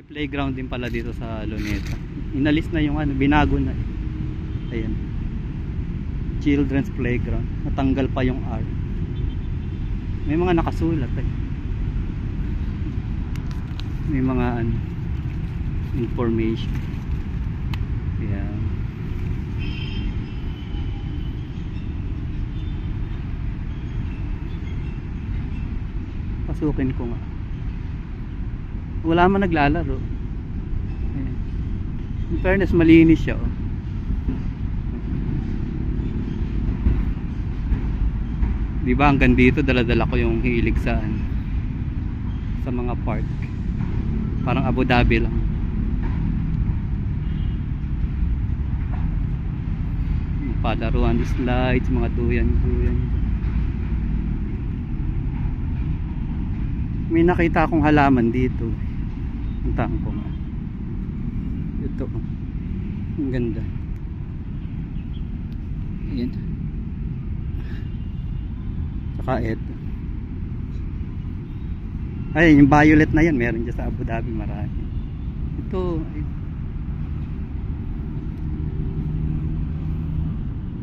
May playground din pala dito sa Luneta. Inalis na yung ano, binago na. Ayan. Children's playground. Natanggal pa yung R. May mga nakasulat eh. May mga ano, information. Ayan. Pasukin ko nga. Wala man naglalaro. Ayan. In fairness, malinis siya oh. Diba hanggang dito dala-dala ko yung hilig sa mga park. Parang Abu Dhabi lang. Palaruan, slides, mga duyan-duyan. May nakita akong halaman dito. Puntahan ko nga. Ito. Ang ganda. Ayan. Saka ito. Ay, yung violet na yan. Meron dyan sa Abu Dhabi marami. Ito. Ay,